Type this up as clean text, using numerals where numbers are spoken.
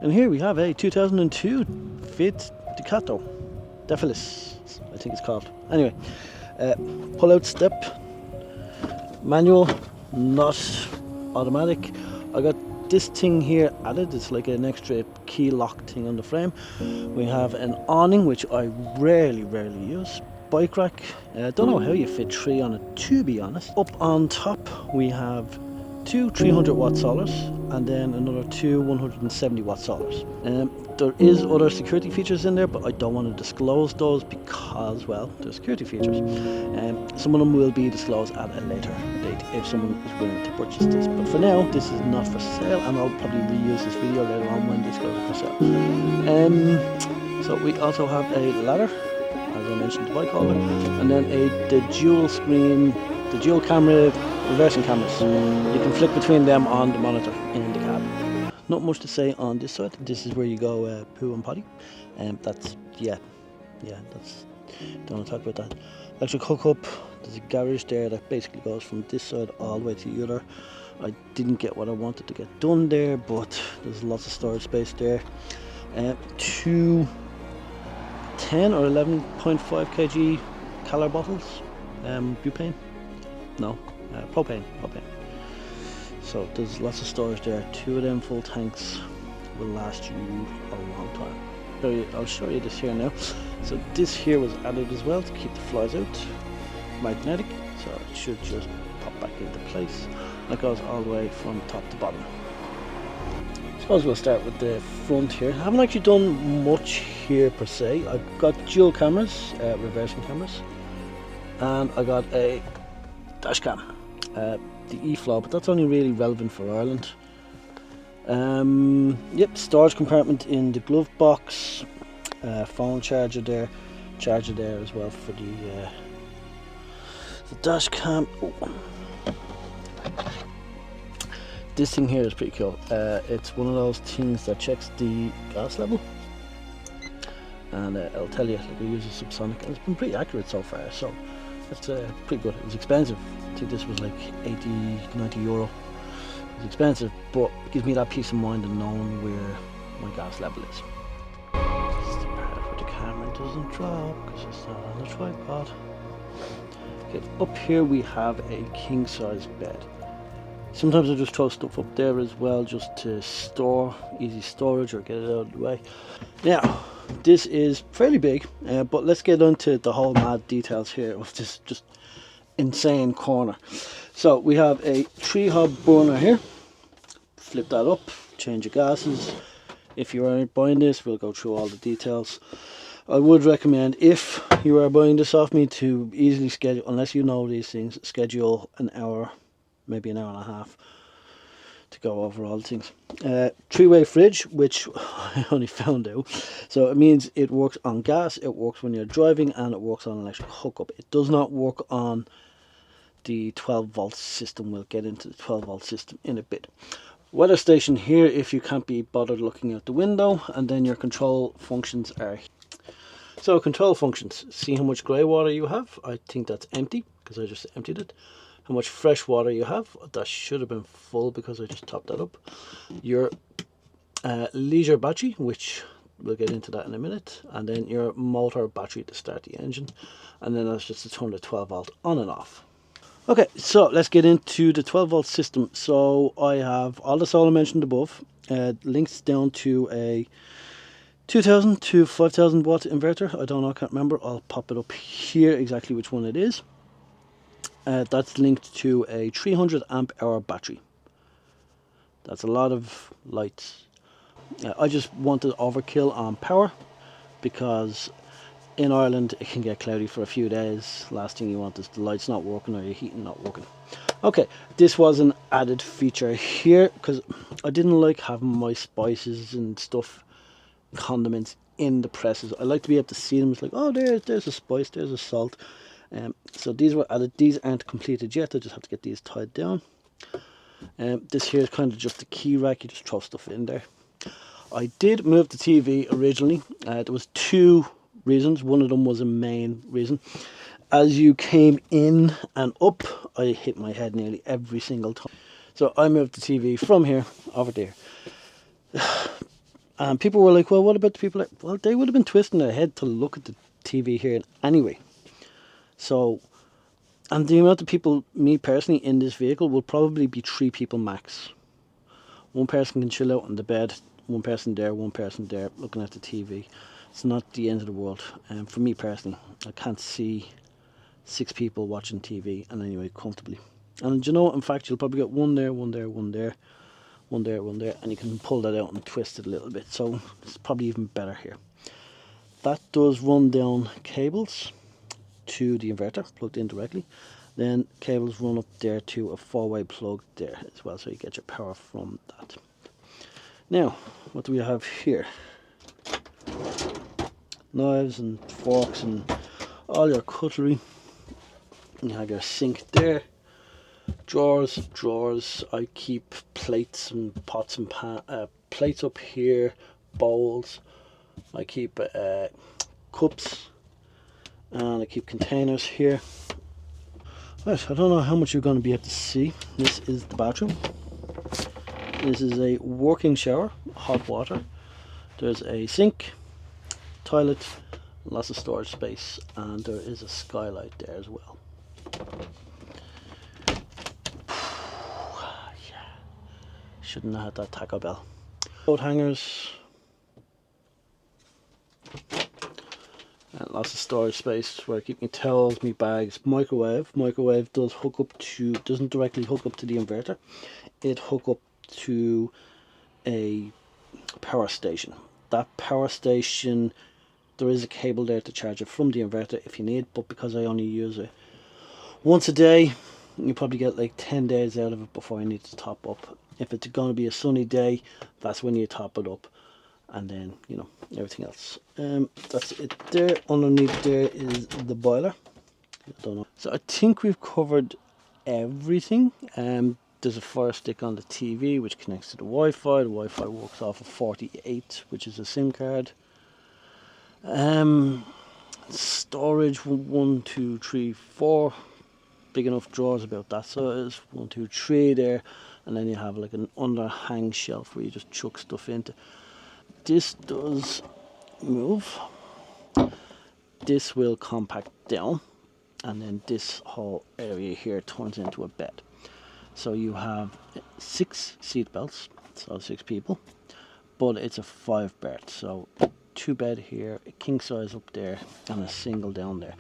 And here we have a 2002 Fiat Ducato Defilis, I think it's called. Anyway, pull-out step, manual, not automatic. I got this thing here added. It's like an extra key lock thing on the frame. We have an awning, which I rarely use. Bike rack. Don't know how you fit 3 on it, to be honest. Up on top we have 2 300 watt solars and then another 2 170 watt solars. There is other security features in there, but I don't want to disclose those because, well, they're security features. Some of them will be disclosed at a later date if someone is willing to purchase this. But for now, this is not for sale, and I'll probably reuse this video later on when this goes for sale. So we also have a ladder, as I mentioned, the bike holder, and then the dual screen, the dual camera reversing cameras. You can flick between them on the monitor in the cab. Not much to say on this side. This is where you go poo and potty. That's that's, don't want to talk about that. Electric hookup. There's a garage there that basically goes from this side all the way to the other. I didn't get what I wanted to get done there, but there's lots of storage space there. 2 10 or 11.5 kg Calor bottles. Butane? No, propane. So there's lots of storage there. 2 of them full tanks will last you a long time. I'll show you this here now. So this here was added as well to keep the flies out. Magnetic, so it should just pop back into place. That goes all the way from top to bottom. I suppose we'll start with the front here. I haven't actually done much here per se. I've got dual cameras, reversing cameras, and I got a dash cam. The E-flow, but that's only really relevant for Ireland. Yep, storage compartment in the glove box, phone charger there as well for the dash cam. Oh. This thing here is pretty cool. It's one of those things that checks the gas level, and it'll tell you, like, it uses subsonic, and it's been pretty accurate so far, so it's pretty good. It was expensive. I think this was like 80-90 euro. It's expensive, but it gives me that peace of mind of knowing where my gas level is. This is the part where the camera doesn't drop because it's not on the tripod. Okay, up here we have a king size bed. Sometimes I just throw stuff up there as well, just to store, easy storage, or get it out of the way. Now, this is fairly big, but let's get into the whole mad details here of this just insane corner. So we have a 3-hob burner here. Flip that up, change your gases. If you are buying this, we'll go through all the details. I would recommend, if you are buying this off me, to easily schedule, unless you know these things, schedule an hour, maybe an hour and a half to go over all the things. 3-way fridge, which I only found out. So it means it works on gas, it works when you're driving, and it works on electric hookup. It does not work on the 12 volt system. We'll get into the 12 volt system in a bit. Weather station here if you can't be bothered looking out the window, and then your control functions are here. So control functions, see how much grey water you have. I think that's empty because I just emptied it. How much fresh water you have, that should have been full because I just topped that up. Your leisure battery, which we'll get into that in a minute, and then your motor battery to start the engine, and then that's just to turn the 12 volt on and off. Okay, so let's get into the 12 volt system. So I have all the solar mentioned above, links down to a 2000 to 5000 watt inverter. I don't know, I can't remember. I'll pop it up here exactly which one it is. That's linked to a 300 amp hour battery. That's a lot of lights. I just wanted overkill on power because in Ireland it can get cloudy for a few days. Last thing you want is the lights not working or your heating not working. Okay, this was an added feature here because I didn't like having my spices and stuff, condiments in the presses. I like to be able to see them. It's like, oh, there's a spice, there's a salt. So these were added. These aren't completed yet. I just have to get these tied down. This here is kind of just a key rack. You just throw stuff in there. I did move the TV originally. There was 2 reasons. One of them was a main reason. As you came in and up, I hit my head nearly every single time. So I moved the TV from here over there. And people were like, well, what about the people? Well, they would have been twisting their head to look at the TV here anyway. So, and the amount of people, me personally, in this vehicle will probably be 3 people max. One person can chill out on the bed, one person there, looking at the TV. It's not the end of the world. For me personally, I can't see 6 people watching TV and anyway comfortably. And you know, in fact, you'll probably get one there, one there, one there, one there, one there, and you can pull that out and twist it a little bit. So it's probably even better here. That does run down cables to the inverter, plugged in directly. Then cables run up there to a 4-way plug there as well, so you get your power from that. Now, what do we have here? Knives and forks and all your cutlery. You have your sink there. Drawers. I keep plates and pots and plates up here, bowls. I keep cups, and I keep containers here. Right, I don't know how much you're going to be able to see. This is the bathroom. This is a working shower, hot water. There's a sink, toilet, lots of storage space, and there is a skylight there as well. Yeah, shouldn't have had that Taco Bell. Coat hangers, and lots of storage space where I keep my towels, my bags. Microwave does hook up to, doesn't directly hook up to the inverter. It hook up to a power station. That power station, there is a cable there to charge it from the inverter if you need, but because I only use it once a day, you probably get like 10 days out of it before I need to top up. If it's going to be a sunny day, that's when you top it up, and then, you know, everything else. That's it there. Underneath there is the boiler. I don't know. So I think we've covered everything. There's a fire stick on the TV which connects to the Wi-Fi. The Wi-Fi works off of 48, which is a SIM card. Storage 1, 2, 3, 4. Big enough drawers about that size. 1, 2, 3 there, and then you have like an underhang shelf where you just chuck stuff into. This does move. This will compact down, and then this whole area here turns into a bed. So you have 6 seat belts, so 6 people, but it's a 5 berth, so 2 bed here, a king size up there, and a single down there.